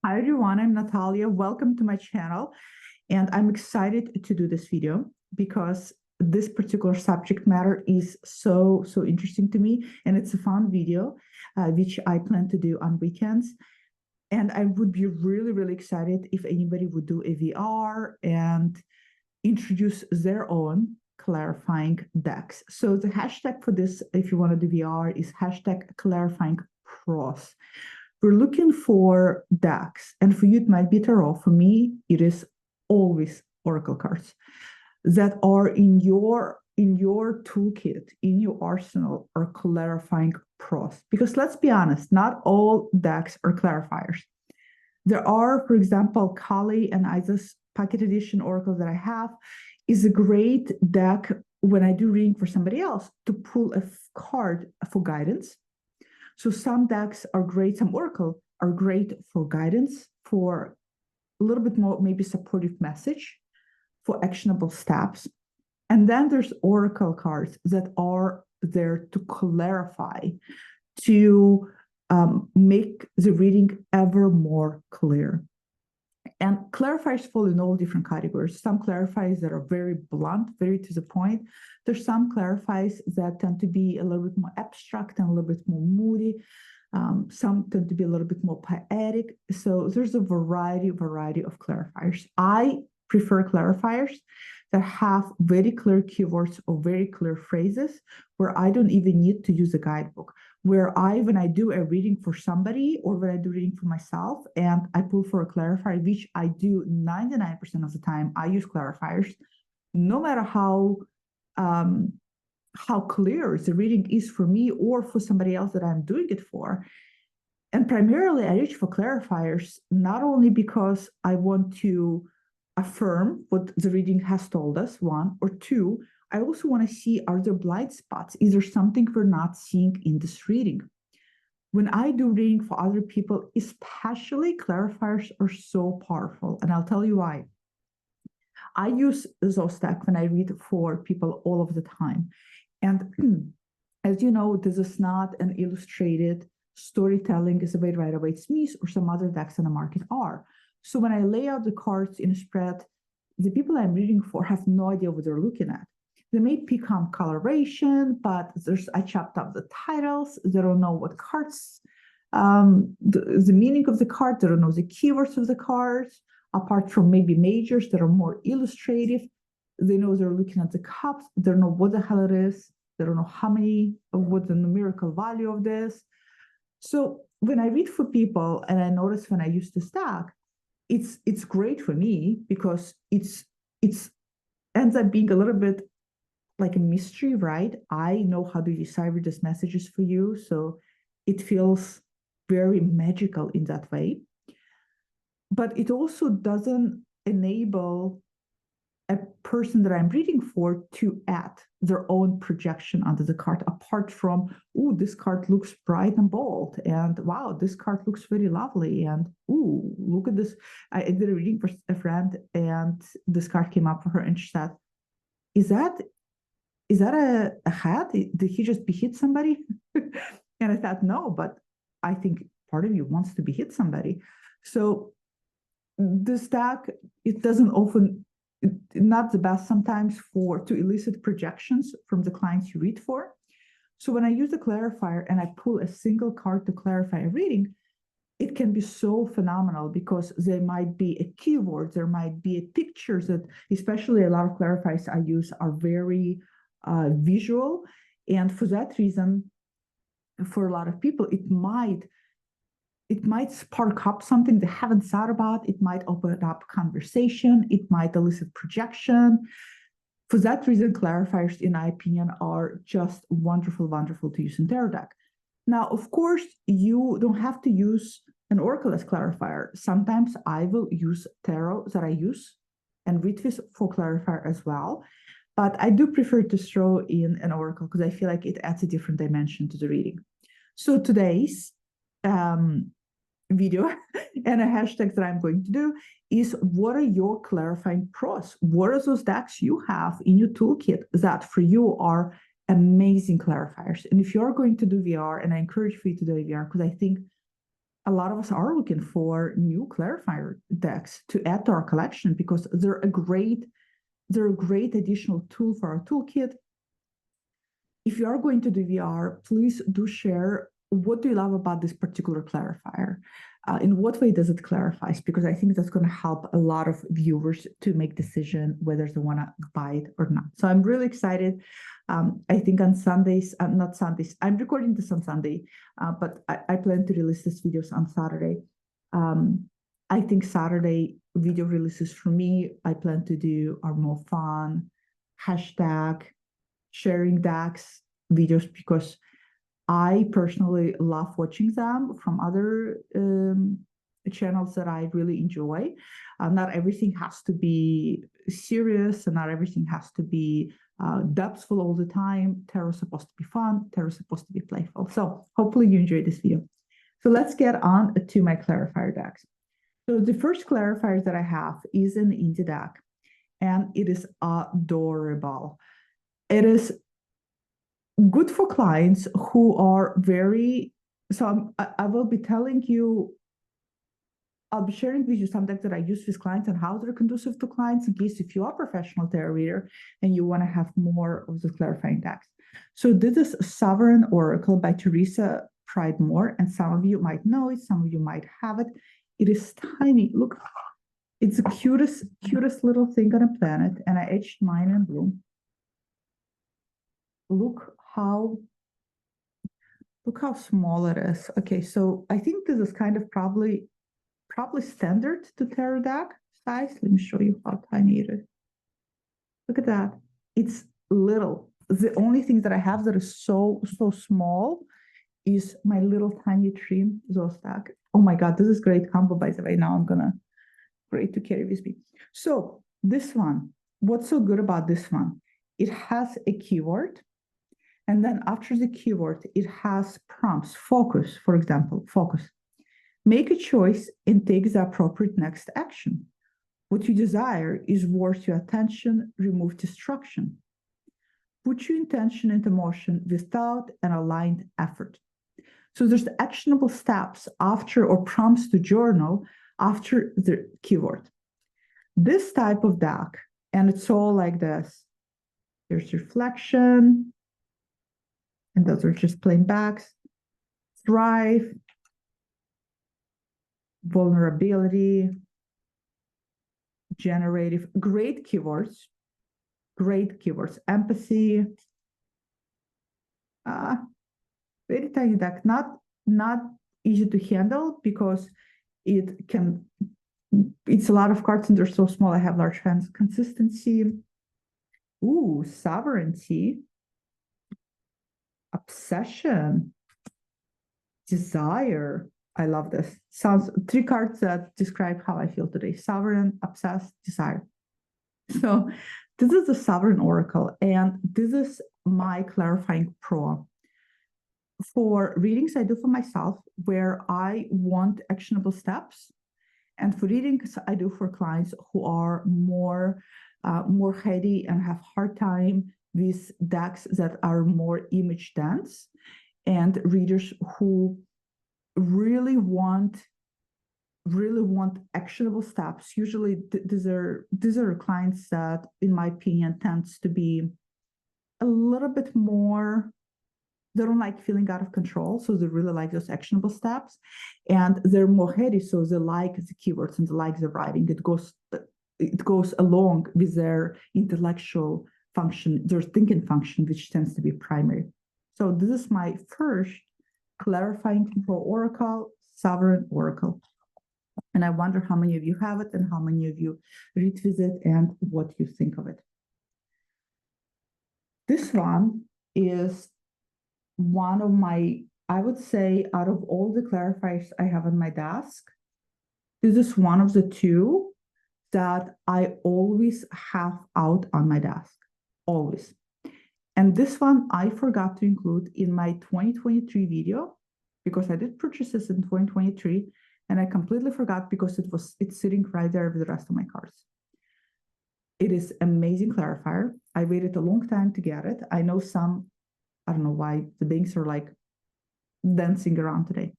Hi everyone, I'm Natalia. Welcome to my channel. And I'm excited to do this video because this particular subject matter is so interesting to me. And it's a fun video, which I plan to do on weekends. And I would be really excited if anybody would do a VR and introduce their own clarifying decks. So the hashtag for this, if you want to do VR, is hashtag clarifying pros. We're looking for decks, and for you, it might be tarot. For me, it is always oracle cards that are in your toolkit, in your arsenal, are clarifying pros. Because let's be honest, not all decks are clarifiers. There are, for example, Kali and Isis Pocket Edition Oracle that I have is a great deck when I do reading for somebody else to pull a card for guidance. So some decks are great, some Oracle are great for guidance, for a little bit more maybe supportive message, for actionable steps. And then there's Oracle cards that are there to clarify, to make the reading ever more clear. And clarifiers fall in all different categories. Some clarifiers that are very blunt, very to the point. There's some clarifiers that tend to be a little bit more abstract and a little bit more moody. Some tend to be a little bit more poetic. So there's a variety of clarifiers. I prefer clarifiers that have very clear keywords or very clear phrases where I don't even need to use a guidebook, where when I do a reading for somebody or when I do reading for myself and I pull for a clarifier, which I do 99% of the time, I use clarifiers, no matter how clear the reading is for me or for somebody else that I'm doing it for. And primarily I reach for clarifiers, not only because I want to affirm what the reading has told us, one, or two, I also want to see, are there blind spots? Is there something we're not seeing in this reading? When I do reading for other people, especially clarifiers are so powerful. And I'll tell you why. I use those decks when I read for people all of the time. And as you know, this is not an illustrated storytelling is the way Rider-Waite Smith or some other decks in the market are. So when I lay out the cards in a spread, the people I'm reading for have no idea what they're looking at. They may pick up coloration, but I chopped up the titles. They don't know what cards, the meaning of the card. They don't know the keywords of the cards, apart from maybe majors that are more illustrative. They know they're looking at the cups. They don't know what the hell it is. They don't know what the numerical value of this. So when I read for people and I notice when I use the stack, it's great for me because it's ends up being a little bit like a mystery, right? I know how to decipher these messages for you, so it feels very magical in that way. But it also doesn't enable a person that I'm reading for to add their own projection onto the card, apart from, oh, this card looks bright and bold, and wow, this card looks very lovely, and oh, look at this. I did a reading for a friend, and this card came up for her, and she said, is that a hat? Did he just hit somebody? And I thought, no, but I think part of you wants to hit somebody. So this deck, it doesn't often, not the best sometimes to elicit projections from the clients you read for. So when I use a clarifier and I pull a single card to clarify a reading, it can be so phenomenal because there might be a keyword, there might be a picture that, especially a lot of clarifiers I use are very visual. And for that reason, for a lot of people, it might spark up something they haven't thought about. It might open up conversation. It might elicit projection. For that reason, clarifiers, in my opinion, are just wonderful to use in tarot deck. Now, of course, you don't have to use an oracle as clarifier. Sometimes I will use tarot that I use and read with for clarifier as well. But I do prefer to throw in an oracle because I feel like it adds a different dimension to the reading. So today's video and a hashtag that I'm going to do is, what are your clarifying pros? What are those decks you have in your toolkit that for you are amazing clarifiers? And if you're going to do VR, and I encourage you to do VR because I think a lot of us are looking for new clarifier decks to add to our collection because they're a great additional tool for our toolkit. If you are going to do VR, please do share what do you love about this particular clarifier. In what way does it clarify? Because I think that's going to help a lot of viewers to make decision whether they want to buy it or not. So I'm really excited. I think on Sundays, not Sundays, I'm recording this on Sunday, but I plan to release these videos on Saturday. I think Saturday video releases for me, I plan to do are more fun, hashtag, sharing decks videos, because I personally love watching them from other channels that I really enjoy. Not everything has to be serious and not everything has to be depthful all the time. Tarot is supposed to be fun. Tarot is supposed to be playful. So hopefully you enjoyed this video. So let's get on to my clarifier decks. So the first clarifier that I have is an indie deck, and it is adorable. It is good for clients who are very, so I will be telling you, I'll be sharing with you some decks that I use with clients and how they're conducive to clients in case if you are a professional tarot reader and you want to have more of the clarifying decks. So this is Sovereign Oracle by Teresa Pridemore, and some of you might know it, some of you might have it. It is tiny. Look, it's the cutest little thing on a planet, and I etched mine in blue. Look how small it is. Okay, so I think this is kind of probably standard to tarot deck size. Let me show you how tiny it is. Look at that. It's little. The only thing that I have that is so small is my little tiny trim Zos deck. Oh my God, this is great combo, by the way. Now I'm gonna great to carry with me. So this one, what's so good about this one? It has a keyword. And then after the keyword, it has prompts. Focus, for example, focus. Make a choice and take the appropriate next action. What you desire is worth your attention. Remove distraction. Put your intention into motion without an aligned effort. So there's actionable steps after or prompts to journal after the keyword. This type of deck, and it's all like this. There's reflection, and those are just plain backs. Thrive, vulnerability, generative, great keywords, empathy, very tiny deck, not easy to handle because it's a lot of cards and they're so small. I have large hands. Consistency, sovereignty, obsession, desire. I love this. Sounds 3 cards that describe how I feel today. Sovereign, obsessed, desire. So this is the Sovereign Oracle, and this is my clarifying pro. For readings I do for myself, where I want actionable steps, and for readings I do for clients who are more heady and have hard time with decks that are more image dense, and readers who really want actionable steps. Usually these are clients that, in my opinion, tends to be a little bit more, they don't like feeling out of control, so they really like those actionable steps, and they're more heady, so they like the keywords and they like the writing. It goes along with their intellectual function, their thinking function, which tends to be primary. So this is my first clarifying control oracle, Sovereign Oracle. And I wonder how many of you have it and how many of you read with it and what you think of it. This one is one of my, I would say, out of all the clarifiers I have on my desk, this is one of the 2 that I always have out on my desk, always. And this one I forgot to include in my 2023 video because I did purchase this in 2023 and I completely forgot because it's sitting right there with the rest of my cards. It is amazing clarifier. I waited a long time to get it. I know some, I don't know why the banks are like dancing around today.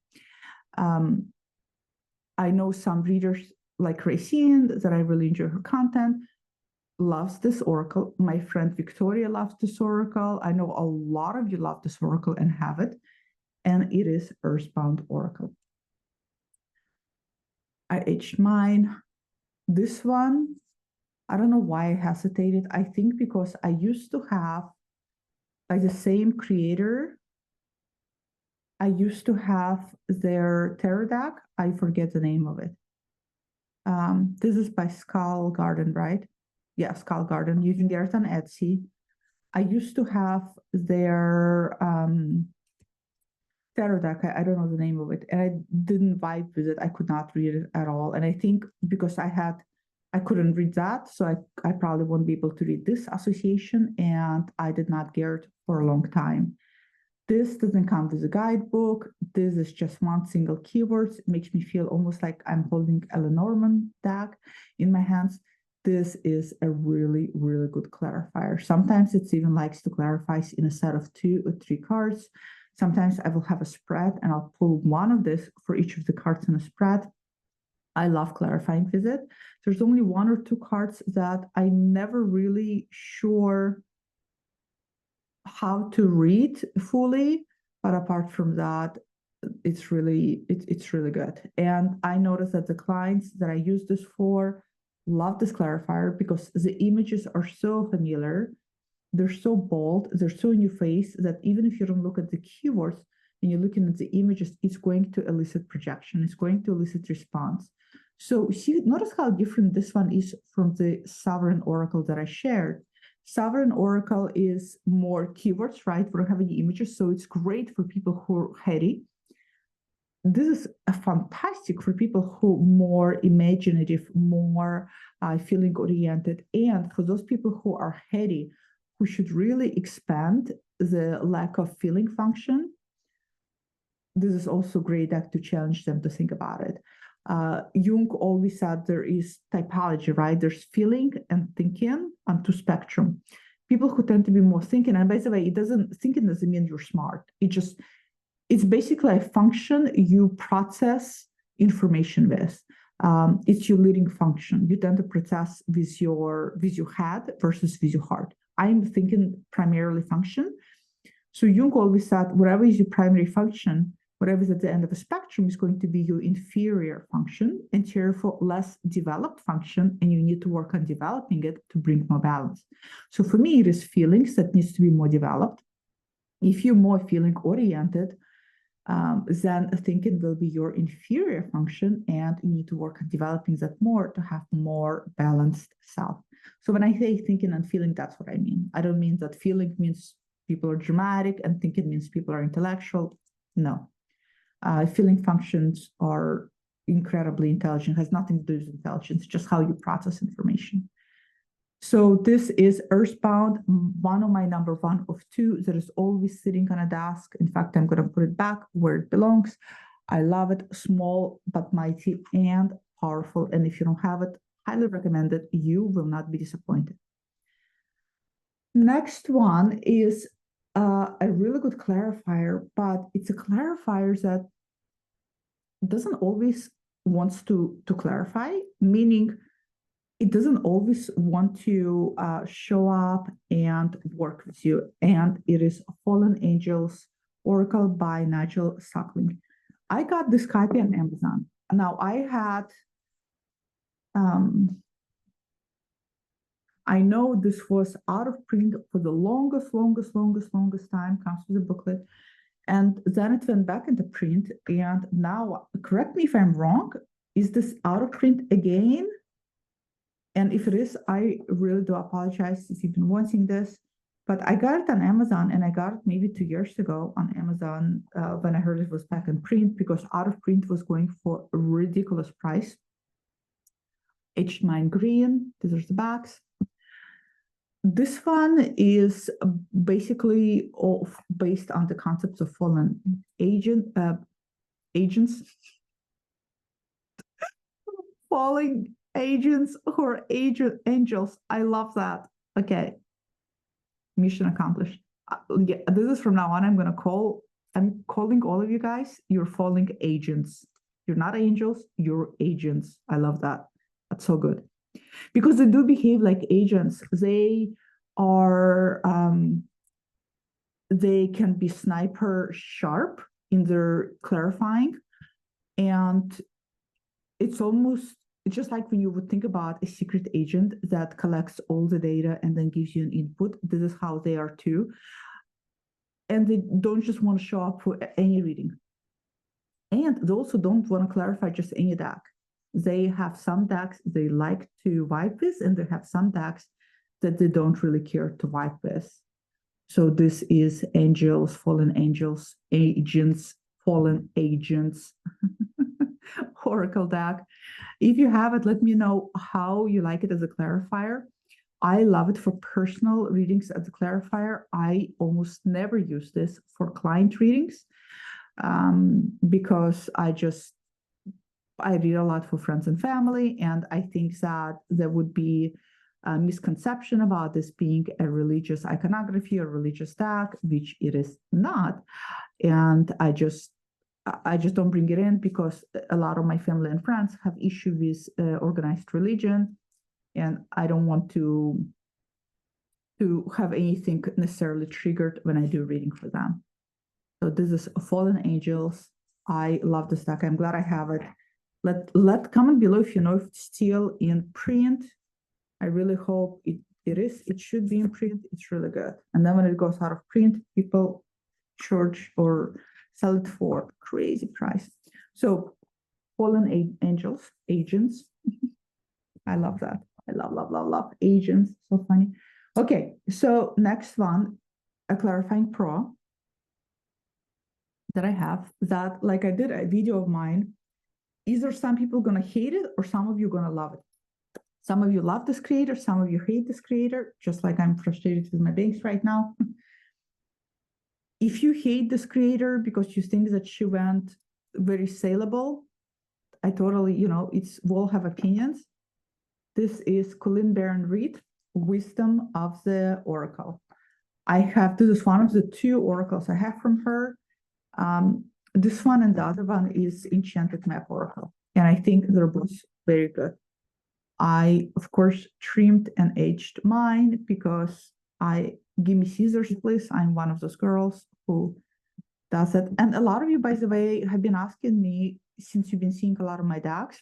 I know some readers like Racine, that I really enjoy her content, loves this oracle. My friend Victoria loves this oracle. I know a lot of you love this oracle and have it. And it is Earthbound Oracle. I aged mine. This one, I don't know why I hesitated. I think because I used to have, like, the same creator. I used to have their tarot deck. I forget the name of it. This is by Skull Garden, right? Yeah, Skull Garden. You can get it on Etsy. I used to have their tarot deck. I don't know the name of it, and I didn't vibe with it. I could not read it at all. And I think because I couldn't read that, so I probably won't be able to read this association, and I did not get it for a long time. This doesn't come with a guidebook. This is just one single keyword. It makes me feel almost like I'm holding a Lenormand deck in my hands. This is a really, really good clarifier. Sometimes it's even likes to clarify in a set of 2 or 3 cards. Sometimes I will have a spread and I'll pull one of this for each of the cards in a spread. I love clarifying with it. There's only 1 or 2 cards that I'm never really sure how to read fully, but apart from that, it's really good. And I noticed that the clients that I use this for love this clarifier because the images are so familiar, they're so bold, they're so in your face that even if you don't look at the keywords and you're looking at the images, it's going to elicit projection, it's going to elicit response. So see, notice how different this one is from the Sovereign Oracle that I shared. Sovereign Oracle is more keywords, right? We don't have any images, so it's great for people who are heady. This is fantastic for people who are more imaginative, more feeling oriented, and for those people who are heady, who should really expand the lack of feeling function. This is also great deck to challenge them to think about it. Jung always said there is typology, right? There's feeling and thinking on 2 spectrum. People who tend to be more thinking, and by the way, thinking doesn't mean you're smart. It's basically a function you process information with. It's your leading function. You tend to process with your head versus with your heart. I'm thinking primarily function. So Jung always said, whatever is your primary function, whatever is at the end of a spectrum is going to be your inferior function and therefore less developed function, and you need to work on developing it to bring more balance. So for me, it is feelings that needs to be more developed. If you're more feeling oriented, then thinking will be your inferior function, and you need to work on developing that more to have more balanced self. So when I say thinking and feeling, that's what I mean. I don't mean that feeling means people are dramatic and thinking means people are intellectual. No. Feeling functions are incredibly intelligent, has nothing to do with intelligence, just how you process information. So this is Earthbound, one of my number 1 of 2 that is always sitting on a desk. In fact, I'm going to put it back where it belongs. I love it, small but mighty and powerful. And if you don't have it, highly recommend it. You will not be disappointed. Next one is a really good clarifier, but it's a clarifier that doesn't always wants to clarify, meaning it doesn't always want to show up and work with you. And it is Fallen Angels Oracle by Nigel Suckling. I got this copy on Amazon. Now I know this was out of print for the longest time, comes with a booklet. And then it went back into print. And now, correct me if I'm wrong, is this out of print again? And if it is, I really do apologize if you've been wanting this. But I got it on Amazon, and I got it maybe 2 years ago on Amazon when I heard it was back in print, because out of print was going for a ridiculous price. Aged Mine Green, these are the backs. This one is basically based on the concepts of fallen agents, falling agents or angels. I love that. Okay, mission accomplished. Yeah, this is from now on. I'm calling all of you guys your falling agents. You're not angels, you're agents. I love that. That's so good. Because they do behave like agents. They are, they can be sniper sharp in their clarifying. And it's just like when you would think about a secret agent that collects all the data and then gives you an input. This is how they are too. And they don't just want to show up for any reading. And they also don't want to clarify just any deck. They have some decks they like to vibe with, and they have some decks that they don't really care to vibe with. So this is angels, fallen angels, agents, fallen agents, Oracle deck. If you have it, let me know how you like it as a clarifier. I love it for personal readings as a clarifier. I almost never use this for client readings because I read a lot for friends and family, and I think that there would be a misconception about this being a religious iconography or religious deck, which it is not. And I just don't bring it in because a lot of my family and friends have issue with organized religion, and I don't want to have anything necessarily triggered when I do reading for them. So this is Fallen Angels. I love this deck. I'm glad I have it. Let comment below if you know if it's still in print. I really hope it is. It should be in print. It's really good. And then when it goes out of print, people charge or sell it for crazy price. So Fallen Angels, agents. I love that. I love agents. So funny. Okay, so next one, a clarifying pro that I have that, like I did a video of mine. Either some people gonna hate it or some of you gonna love it. Some of you love this creator, some of you hate this creator, just like I'm frustrated with my banks right now. If you hate this creator because you think that she went very saleable, I totally, we'll have opinions. This is Colleen Baron-Reid, Wisdom of the Oracle. This is one of the two oracles I have from her. This one and the other one is Enchanted Map Oracle. And I think they're both very good. I, of course, trimmed and aged mine because give me scissors, please. I'm one of those girls who does it. And a lot of you, by the way, have been asking me, since you've been seeing a lot of my decks,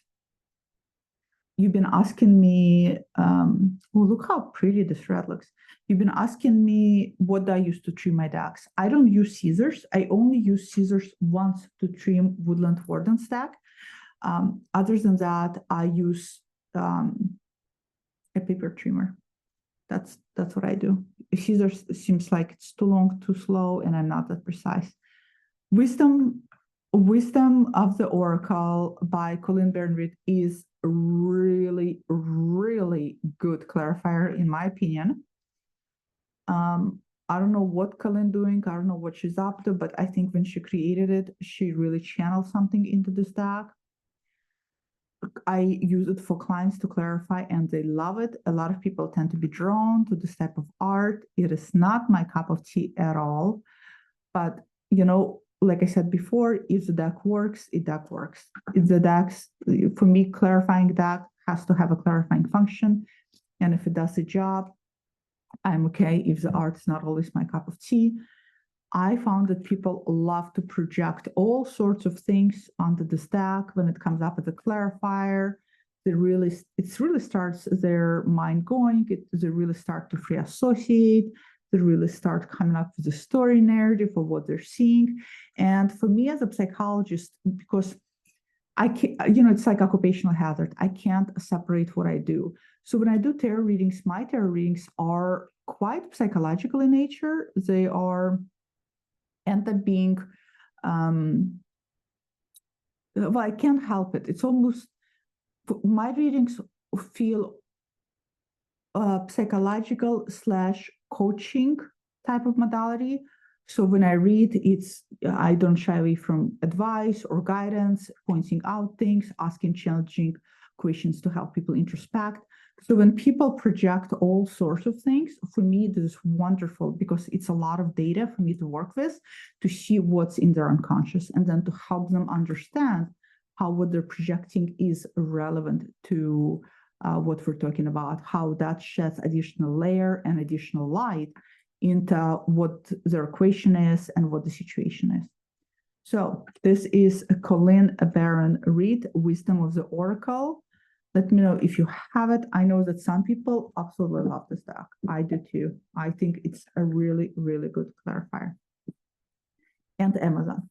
you've been asking me, oh, look how pretty this red looks. You've been asking me what I use to trim my decks. I don't use scissors. I only use scissors once to trim Woodland Warden stack. Other than that, I use a paper trimmer. That's what I do. Scissors seems like it's too long, too slow, and I'm not that precise. Wisdom of the Oracle by Colleen Baron-Reid is really, really good clarifier, in my opinion. I don't know what Colleen doing. I don't know what she's up to, but I think when she created it, she really channeled something into this deck. I use it for clients to clarify, and they love it. A lot of people tend to be drawn to this type of art. It is not my cup of tea at all, but like I said before, if the deck works, deck works. If the decks, for me, clarifying deck has to have a clarifying function, and if it does the job, I'm okay. If the art is not always my cup of tea, I found that people love to project all sorts of things onto the stack when it comes up as a clarifier. It really starts their mind going. They really start to free associate. They really start coming up with a story narrative of what they're seeing. And for me as a psychologist, because I can't, it's like occupational hazard. I can't separate what I do. So when I do tarot readings, my tarot readings are quite psychological in nature. They end up being, well, I can't help it. It's almost, my readings feel psychological / coaching type of modality. So when I read, I don't shy away from advice or guidance, pointing out things, asking challenging questions to help people introspect. So when people project all sorts of things, for me, this is wonderful because it's a lot of data for me to work with to see what's in their unconscious and then to help them understand how what they're projecting is relevant to what we're talking about, how that sheds additional layer and additional light into what their equation is and what the situation is. So this is a Colleen Barron read, Wisdom of the Oracle. Let me know if you have it. I know that some people absolutely love this deck. I do too. I think it's a really, really good clarifier. And Amazon.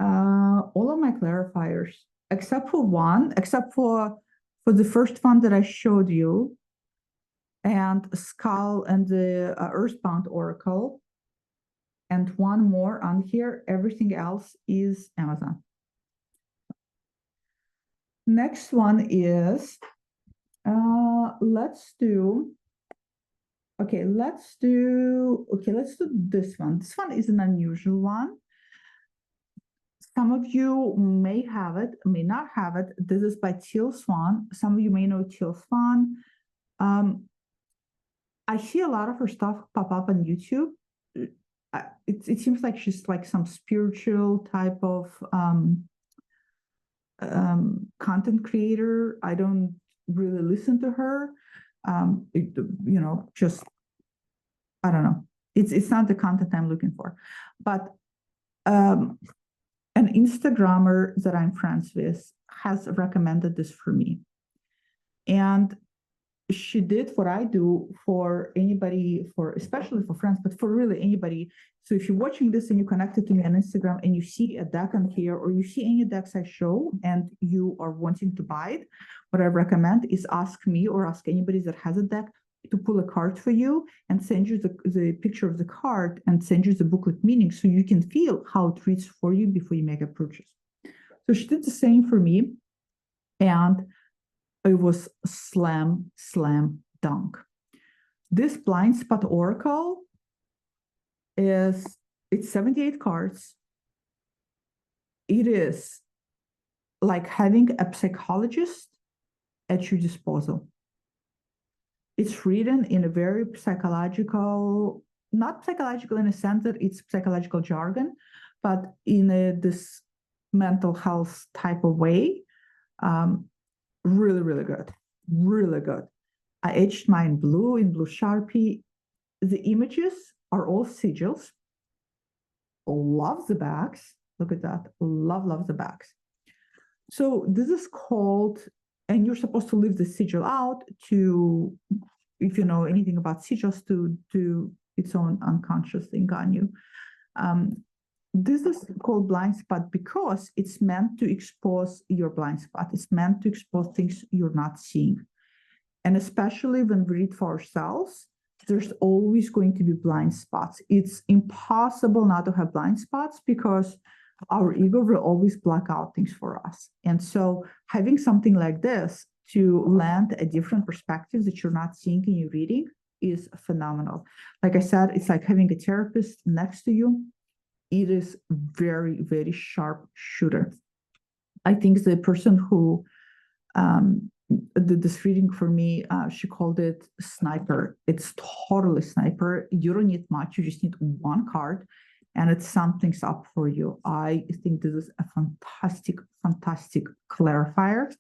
All of my clarifiers, except for one, except for the first one that I showed you, and Skull and the Earthbound Oracle, and one more on here. Everything else is Amazon. Next one is, let's do this one. This one is an unusual one. Some of you may have it, may not have it. This is by Teal Swan. Some of you may know Teal Swan. I see a lot of her stuff pop up on YouTube. It seems like she's like some spiritual type of content creator. I don't really listen to her. Just I don't know. It's not the content I'm looking for. But an Instagrammer that I'm friends with has recommended this for me. And she did what I do for anybody, especially for friends, but for really anybody. So if you're watching this and you connected to me on Instagram and you see a deck on here, or you see any decks I show and you are wanting to buy it, what I recommend is ask me or ask anybody that has a deck to pull a card for you and send you the picture of the card and send you the booklet meaning so you can feel how it reads for you before you make a purchase. So she did the same for me, and it was slam dunk. This blind spot oracle it's 78 cards. It is like having a psychologist at your disposal. It's written in a very psychological, not psychological in a sense that it's psychological jargon, but in this mental health type of way. Really, really good. Really good. I etched mine in blue Sharpie. The images are all sigils. Love the backs. Look at that. Love the backs. So this is called, and you're supposed to leave the sigil out to, if you know anything about sigils, to do its own unconscious thing on you. This is called blind spot because it's meant to expose your blind spot. It's meant to expose things you're not seeing. And especially when we read for ourselves, there's always going to be blind spots. It's impossible not to have blind spots because our ego will always block out things for us. And so having something like this to land a different perspective that you're not seeing in your reading is phenomenal. Like I said, it's like having a therapist next to you. It is very, very sharp shooter. I think the person who did this reading for me, she called it sniper. It's totally sniper. You don't need much. You just need one card and it sums things up for you. I think this is a fantastic clarifier.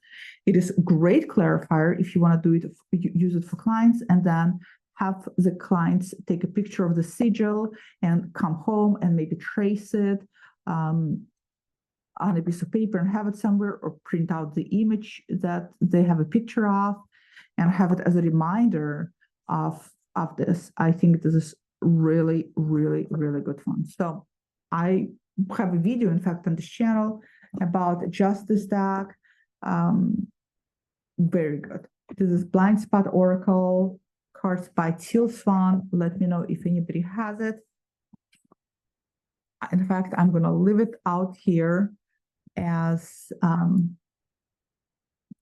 It is a great clarifier if you want to do it, use it for clients, and then have the clients take a picture of the sigil and come home and maybe trace it on a piece of paper and have it somewhere, or print out the image that they have a picture of and have it as a reminder of this. I think this is really, really, really good fun. So I have a video, in fact, on this channel about just this deck. Very good. This is Blind Spot Oracle, cards by Teal Swan. Let me know if anybody has it. In fact, I'm going to leave it out here as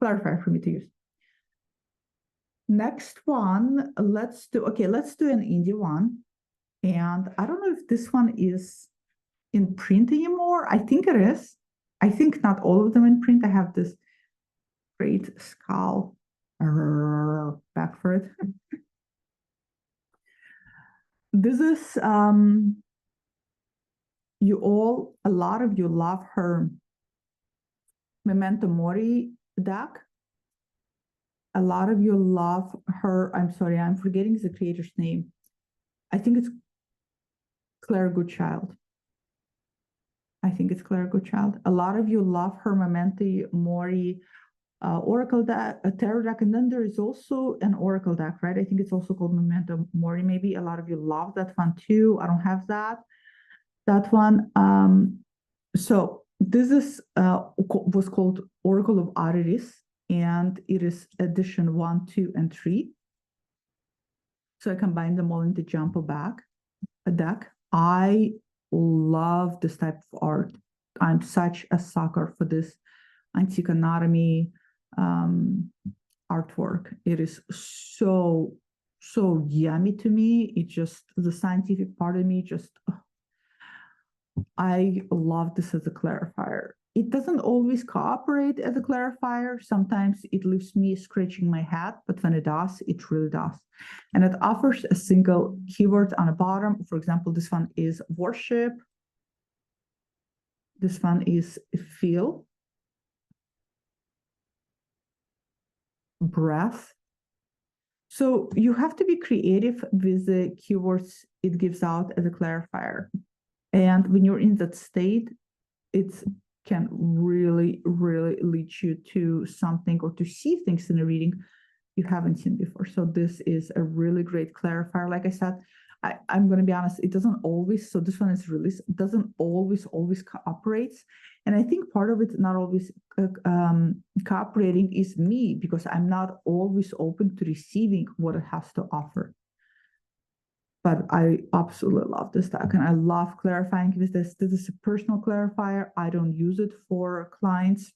clarifier for me to use. Next one, let's do an indie one. And I don't know if this one is in print anymore. I think it is. I think not all of them in print. I have this great skull back for it. This is a lot of you love her Memento Mori deck. A lot of you love her. I'm sorry, I'm forgetting the creator's name. I think it's Claire Goodchild. I think it's Claire Goodchild. A lot of you love her Memento Mori Oracle deck, a tarot deck, and then there is also an Oracle deck, right? I think it's also called Memento Mori. Maybe a lot of you love that one too. I don't have that one. So this is was called Oracle of Aris, and it is edition 1, 2, and 3. So I combined them all into Jumbo a deck. I love this type of art. I'm such a sucker for this antique anatomy artwork. It is so yummy to me. It just, the scientific part of me just, I love this as a clarifier. It doesn't always cooperate as a clarifier. Sometimes it leaves me scratching my head, but when it does, it really does. And it offers a single keyword on the bottom. For example, this one is worship. This one is feel, breath. So you have to be creative with the keywords it gives out as a clarifier. And when you're in that state, it can really lead you to something or to see things in a reading you haven't seen before. So this is a really great clarifier. Like I said, I'm going to be honest, it doesn't always, so this one is released, it doesn't always cooperates. And I think part of it not always cooperating is me, because I'm not always open to receiving what it has to offer. But I absolutely love this deck, and I love clarifying with this. This is a personal clarifier. I don't use it for clients,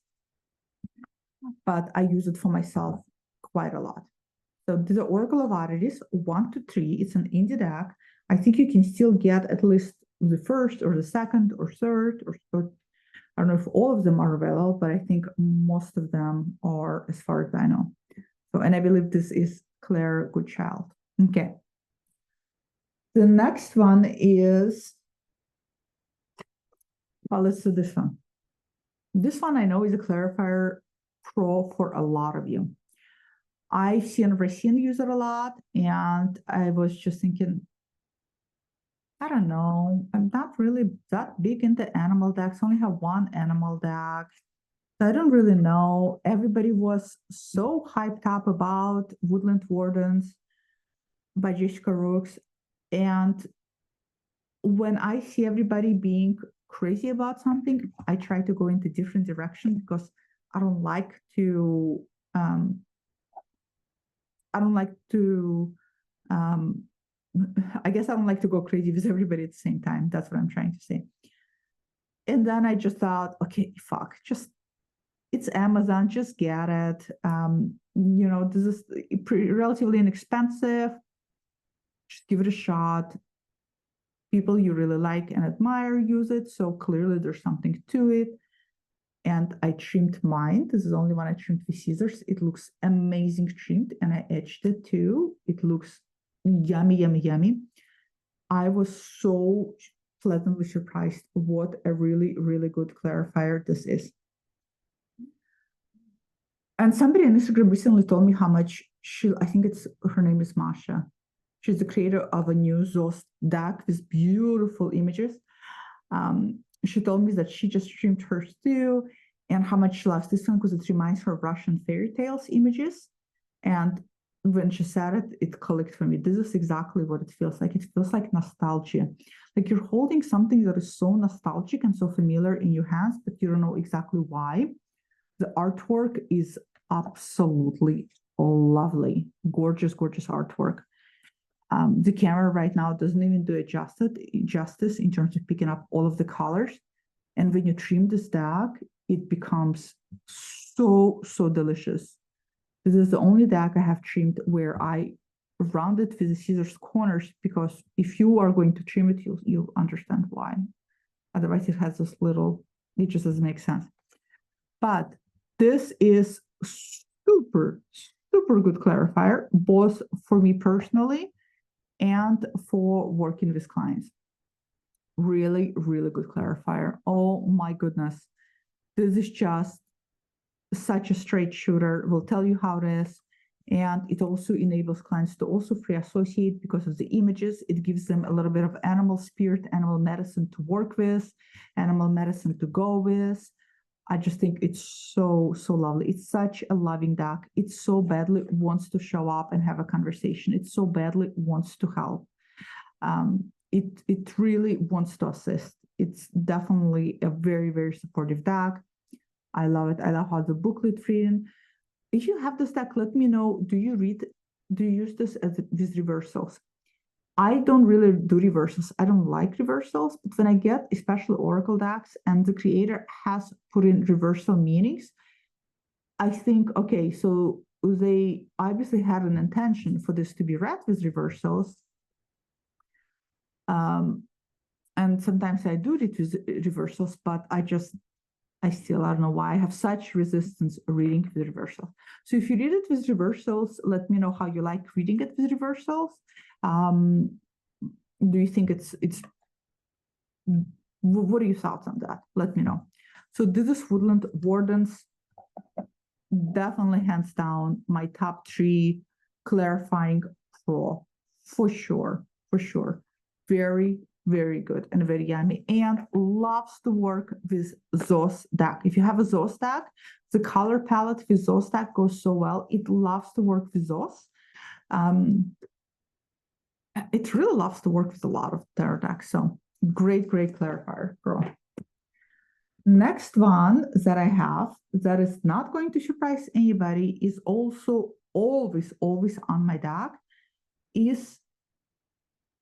but I use it for myself quite a lot. So this is the Oracle of Oddities, 1 to 3. It's an indie deck. I think you can still get at least the first or the second or third, or I don't know if all of them are available, but I think most of them are, as far as I know. So, and I believe this is Claire Goodchild. Okay. The next one is, well, let's do this one. This one I know is a clarifier pro for a lot of you. I've seen Racine use it a lot, and I was just thinking, I don't know, I'm not really that big into animal decks. I only have one animal deck. So I don't really know. Everybody was so hyped up about Woodland Wardens by Jessica Rooks, and when I see everybody being crazy about something, I try to go into different direction, because I don't like to um, I guess I don't like to go crazy with everybody at the same time. That's what I'm trying to say. And then I just thought, okay, fuck, just, it's Amazon, just get it. This is relatively inexpensive. Just give it a shot. People you really like and admire use it, so clearly there's something to it. And I trimmed mine. This is the only one I trimmed with scissors. It looks amazing trimmed, and I etched it too. It looks yummy. I was so pleasantly surprised what a really good clarifier this is. And somebody on Instagram recently told me how much I think her name is Masha. She's the creator of a new Zost deck with beautiful images. She told me that she just trimmed hers too, and how much she loves this one because it reminds her of Russian fairy tales images. And when she said it, it clicked for me. This is exactly what it feels like. It feels like nostalgia. Like you're holding something that is so nostalgic and so familiar in your hands, but you don't know exactly why. The artwork is absolutely lovely. Gorgeous artwork. The camera right now doesn't even do it justice in terms of picking up all of the colors. And when you trim this deck, it becomes so delicious. This is the only deck I have trimmed where I rounded with the scissors corners, because if you are going to trim it, you'll understand why. Otherwise, it has this little, it just doesn't make sense. But this is super good clarifier, both for me personally and for working with clients. Really good clarifier. Oh my goodness. This is just such a straight shooter, will tell you how it is. And it also enables clients to also free associate because of the images. It gives them a little bit of animal spirit, animal medicine to work with, animal medicine to go with. I just think it's so, so lovely. It's such a loving deck. It so badly wants to show up and have a conversation. It so badly wants to help. It really wants to assist. It's definitely a very, very supportive deck. I love it. I love how the booklet written. If you have this deck, let me know. Do you use this as these reversals? I don't really do reversals. I don't like reversals, but when I get especially Oracle decks and the creator has put in reversal meanings, I think, okay, so they obviously had an intention for this to be read with reversals. And sometimes I do it with reversals, but I don't know why I have such resistance reading with reversals. So if you read it with reversals, let me know how you like reading it with reversals. Do you think it's what are your thoughts on that? Let me know. So this is Woodland Wardens, definitely hands down my top 3 clarifying pro for sure. Very, very good and very yummy, and loves to work with Zos deck. If you have a Zos deck, the color palette with Zos deck goes so well. It loves to work with Zos. It really loves to work with a lot of tarot decks. So great clarifier, girl. Next one that I have that is not going to surprise anybody is also always on my deck is,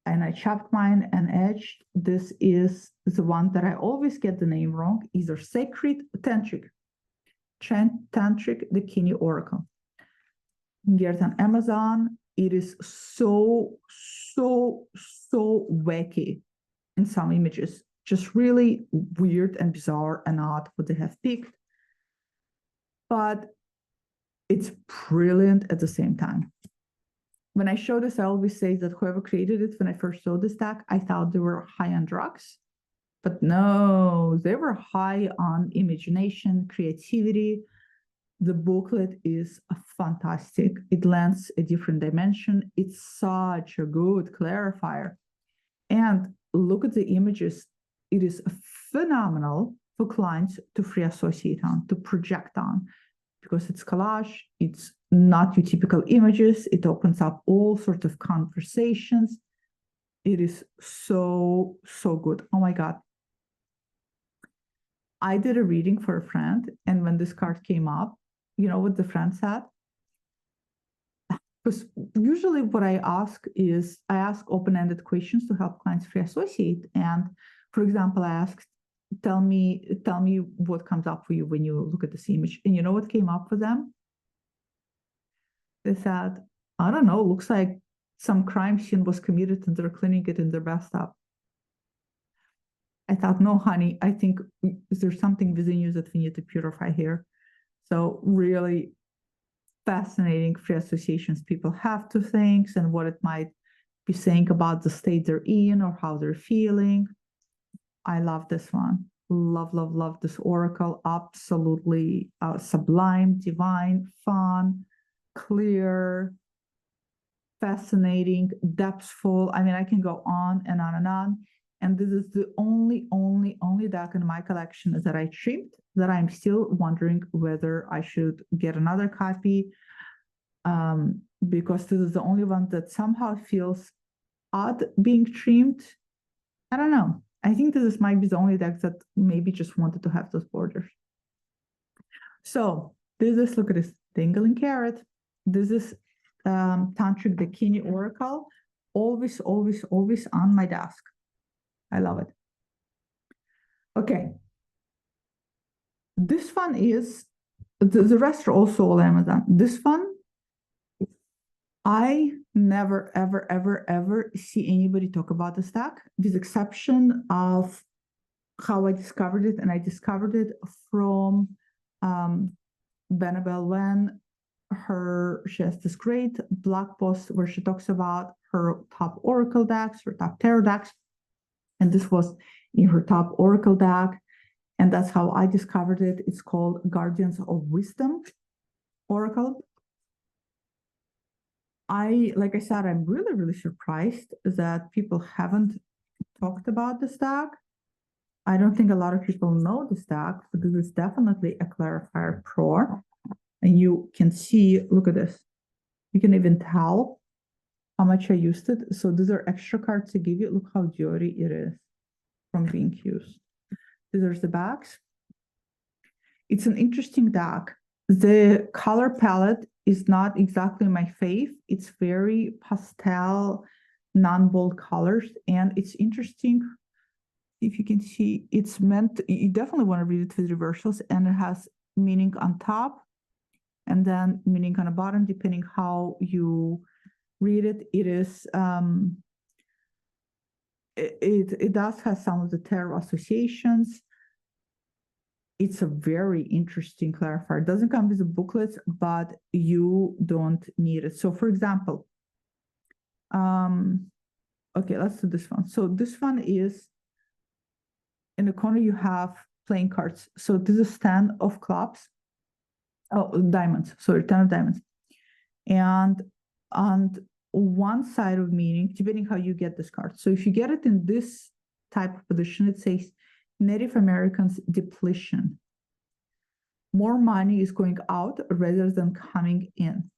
and I chopped mine and edged. This is the one that I always get the name wrong, either Sacred Tantric, the Kini Oracle. You can get it on Amazon. It is so wacky in some images, just really weird and bizarre and odd what they have picked. But it's brilliant at the same time. When I show this, I always say that whoever created it, when I first saw this deck, I thought they were high on drugs. But no, they were high on imagination, creativity. The booklet is fantastic. It lends a different dimension. It's such a good clarifier. And look at the images. It is phenomenal for clients to free associate on, to project on, because it's collage. It's not your typical images. It opens up all sorts of conversations. It is so good. Oh my God. I did a reading for a friend, and when this card came up, you know what the friend said? Because usually what I ask is, I ask open-ended questions to help clients free associate. And for example, I asked, tell me what comes up for you when you look at this image. And you know what came up for them? They said, I don't know, looks like some crime scene was committed and they're cleaning it in their bathtub. I thought, no, honey, I think there's something within you that we need to purify here. So really fascinating free associations people have to things and what it might be saying about the state they're in or how they're feeling. I love this one. Love this oracle. Absolutely sublime, divine, fun, clear, fascinating, depthful. I mean, I can go on and on and on. And this is the only deck in my collection that I trimmed, that I'm still wondering whether I should get another copy, because this is the only one that somehow feels odd being trimmed. I don't know. I think this might be the only deck that maybe just wanted to have those borders. So this is, look at this, dangling carrot. This is Tantric, the Kini Oracle, always on my desk. I love it. Okay. This one is, the rest are also all Amazon. This one, I never, ever see anybody talk about this deck, with exception of how I discovered it. And I discovered it from Benabel when she has this great blog post where she talks about her top Oracle decks, her top tarot decks. And this was in her top Oracle deck. And that's how I discovered it. It's called Guardians of Wisdom Oracle. Like I said, I'm really, really surprised that people haven't talked about this deck. I don't think a lot of people know this deck, but this is definitely a clarifier pro. And you can see, look at this. You can even tell how much I used it. So these are extra cards to give you. Look how dirty it is from being used. These are the backs. It's an interesting deck. The color palette is not exactly my fave. It's very pastel, non-bold colors. And it's interesting. If you can see, it's meant, you definitely want to read it with reversals, and it has meaning on top and then meaning on the bottom, depending how you read it. It is, it does have some of the tarot associations. It's a very interesting clarifier. It doesn't come with the booklets, but you don't need it. So for example, okay, let's do this one. So this one is, in the corner, you have playing cards. So this is 10 of clubs. Oh, diamonds. Sorry, 10 of diamonds. And on one side of meaning, depending how you get this card. So if you get it in this type of position, it says Native Americans depletion. More money is going out rather than coming in.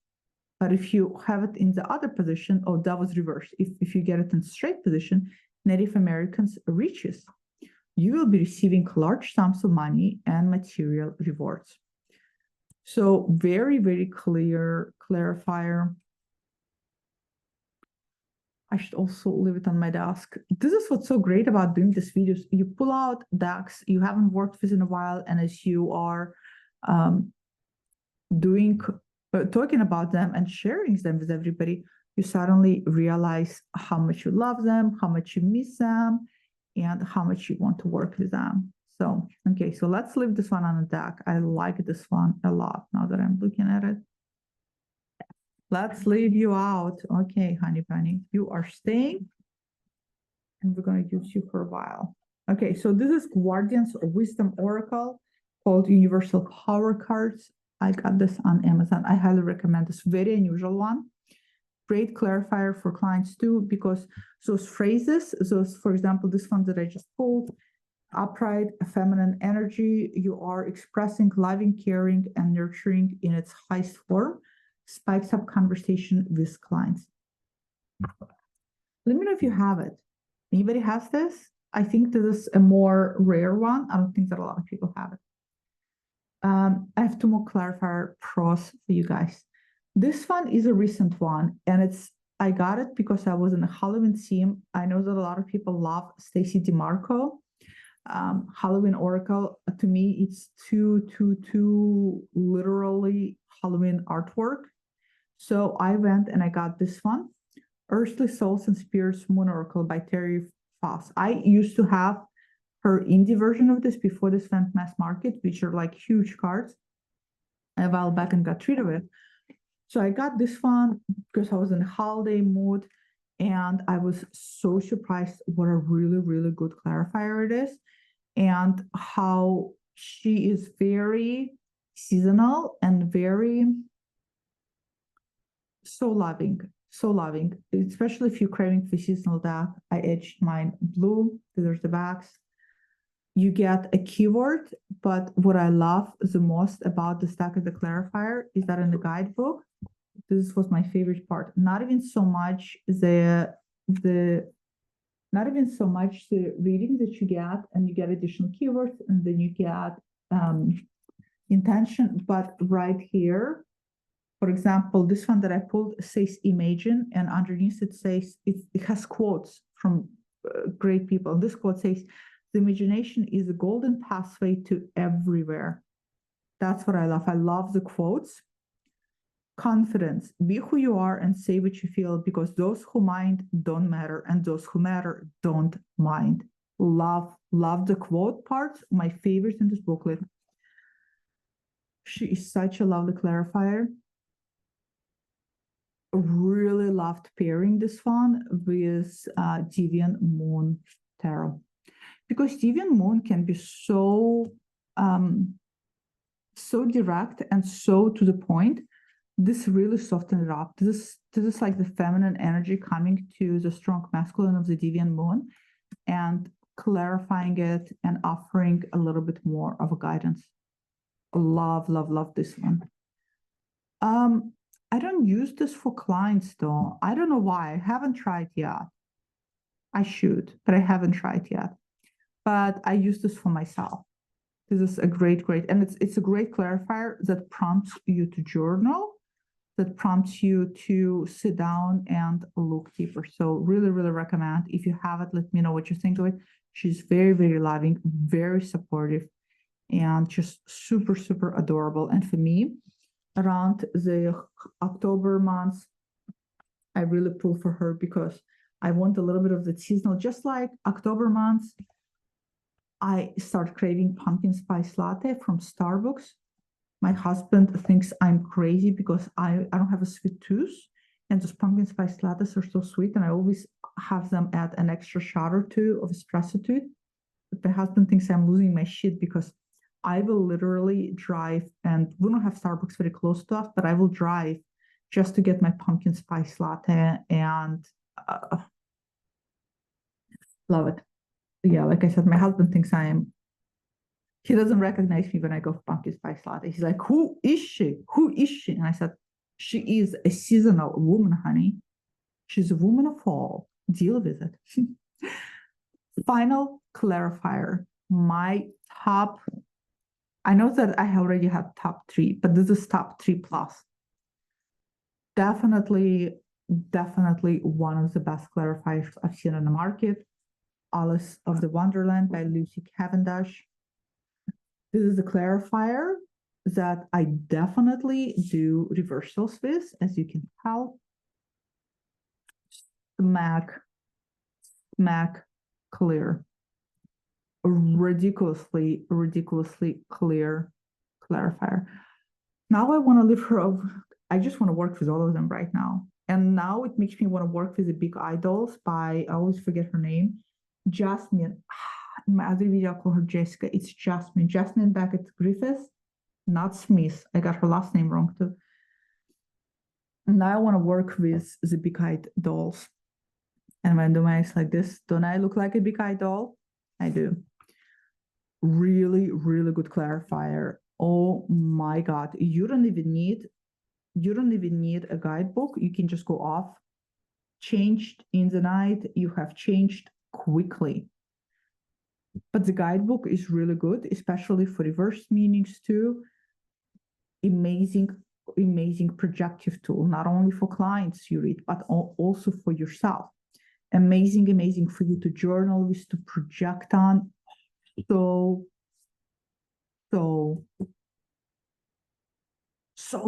But if you have it in the other position, oh, that was reversed. If you get it in straight position, Native Americans riches. You will be receiving large sums of money and material rewards. So very, very clear clarifier. I should also leave it on my desk. This is what's so great about doing these videos. You pull out decks you haven't worked with in a while, and as you are talking about them and sharing them with everybody, you suddenly realize how much you love them, how much you miss them, and how much you want to work with them. So, okay, so let's leave this one on the deck. I like this one a lot now that I'm looking at it. Let's leave you out. Okay, honey bunny, you are staying, and we're going to use you for a while. Okay, so this is Guardians of Wisdom Oracle, called Universal Power Cards. I got this on Amazon. I highly recommend this. Very unusual one. Great clarifier for clients too, because those phrases, those, for example, this one that I just pulled, upright, feminine energy, you are expressing loving, caring, and nurturing in its highest form, spikes up conversation with clients. Let me know if you have it. Anybody has this? I think this is a more rare one. I don't think that a lot of people have it. I have two more clarifier pros for you guys. This one is a recent one, and I got it because I was in a Halloween theme. I know that a lot of people love Stacy DeMarco. Halloween Oracle, to me, it's too literally Halloween artwork. So I went and I got this one, Earthly Souls and Spirits Moon Oracle by Terry Foss. I used to have her indie version of this before this went mass market, which are like huge cards, a while back, and got rid of it. So I got this one because I was in a holiday mood, and I was so surprised what a really, really good clarifier it is, and how she is very seasonal and very so loving, especially if you're craving for seasonal deck. I edged mine blue. There's the backs. You get a keyword, but what I love the most about the stack of the clarifier is that in the guidebook, this was my favorite part. Not even so much the reading that you get, and you get additional keywords, and then you get intention, but right here, for example, this one that I pulled says imagine, and underneath it says, it has quotes from great people. This quote says, the imagination is a golden pathway to everywhere. That's what I love. I love the quotes. Confidence, be who you are and say what you feel, because those who mind don't matter, and those who matter don't mind. Love the quote parts. My favorite in this booklet. She is such a lovely clarifier. Really loved pairing this one with Deviant Moon Tarot, because Deviant Moon can be so so direct and so to the point. This really softened it up. This is like the feminine energy coming to the strong masculine of the Deviant Moon and clarifying it and offering a little bit more of a guidance. Love, love, love this one. I don't use this for clients though. I don't know why. I haven't tried yet. I should, but I haven't tried yet. But I use this for myself. This is a great, and it's a great clarifier that prompts you to journal, that prompts you to sit down and look deeper. So really, really recommend. If you have it, let me know what you think of it. She's very, very loving, very supportive, and just super, super adorable. And for me, around the October months, I really pull for her because I want a little bit of the seasonal, just like October months. I start craving pumpkin spice latte from Starbucks. My husband thinks I'm crazy because I don't have a sweet tooth, and those pumpkin spice lattes are so sweet, and I always have them add an extra shot or two of espresso to it. But my husband thinks I'm losing my shit because I will literally drive, and we don't have Starbucks very close to us, but I will drive just to get my pumpkin spice latte and love it. Yeah, like I said, my husband thinks he doesn't recognize me when I go for pumpkin spice latte. He's like, who is she? Who is she? And I said, she is a seasonal woman, honey. She's a woman of fall. Deal with it. Final clarifier. My top, I know that I already have top 3, but this is top 3 plus. Definitely one of the best clarifiers I've seen in the market. Alice of the Wonderland by Lucy Cavendish. This is a clarifier that I definitely do reversals with, as you can tell. Smack clear. Ridiculously clear clarifier. Now I want to leave her over. I just want to work with all of them right now. And now it makes me want to work with the big idols by, I always forget her name, Jasmine. In my other video, I call her Jessica. It's Jasmine Beckett Griffiths, not Smith. I got her last name wrong too. Now I want to work with the big-eyed dolls. And when I do my eyes like this, don't I look like a big-eyed doll? I do. Really, really good clarifier. Oh my God. You don't even need a guidebook. You can just go off. Changed in the night. You have changed quickly. But the guidebook is really good, especially for reverse meanings too. Amazing projective tool, not only for clients you read, but also for yourself. Amazing for you to journal with, to project on. So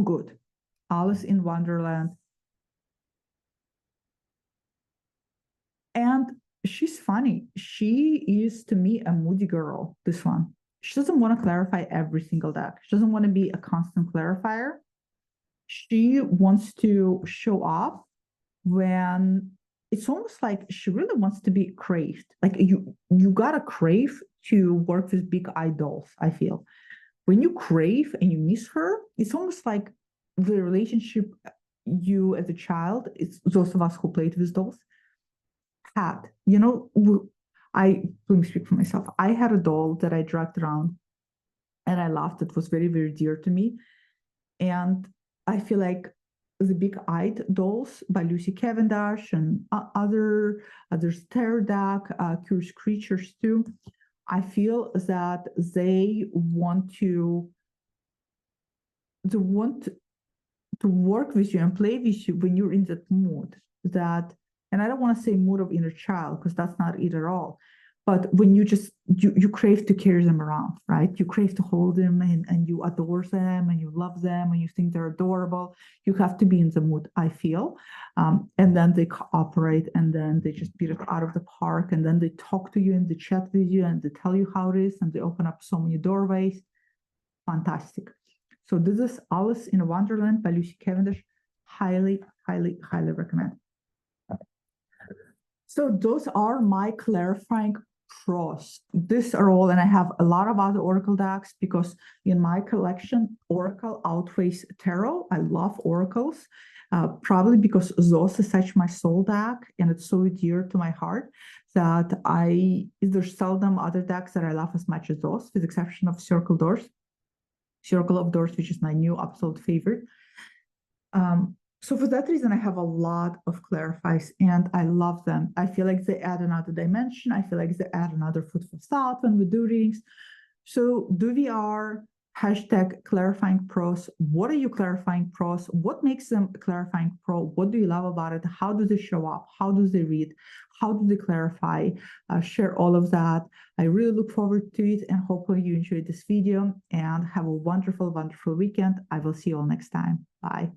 good. Alice in Wonderland. And she's funny. She is, to me, a moody girl, this one. She doesn't want to clarify every single deck. She doesn't want to be a constant clarifier. She wants to show up when it's almost like she really wants to be craved. Like you gotta crave to work with big idols, I feel. When you crave and you miss her, it's almost like the relationship you as a child, it's those of us who played with dolls, had. Let me speak for myself. I had a doll that I dragged around and I loved. It was very, very dear to me. And I feel like the big-eyed dolls by Lucy Cavendish and other tarot deck, Curious Creatures too. I feel that they want to work with you and play with you when you're in that mood. And I don't want to say mood of inner child because that's not it at all. But when you crave to carry them around, right? You crave to hold them and you adore them and you love them and you think they're adorable. You have to be in the mood, I feel. And then they cooperate and then they just beat it out of the park and then they talk to you and they chat with you and they tell you how it is and they open up so many doorways. Fantastic. So this is Alice in Wonderland by Lucy Cavendish. Highly recommend. So those are my clarifying pros. These are all, and I have a lot of other Oracle decks because in my collection, Oracle outweighs Tarot. I love Oracles, probably because those is such my soul deck, and it's so dear to my heart that there's seldom other decks that I love as much as those, with the exception of Circle of Doors, which is my new absolute favorite. So for that reason, I have a lot of clarifies and I love them. I feel like they add another dimension. I feel like they add another food for thought when we do readings. So DVR, hashtag clarifying pros. What are you clarifying pros? What makes them a clarifying pro? What do you love about it? How do they show up? How do they read? How do they clarify? Share all of that. I really look forward to it and hopefully you enjoyed this video and have a wonderful, wonderful weekend. I will see you all next time. Bye.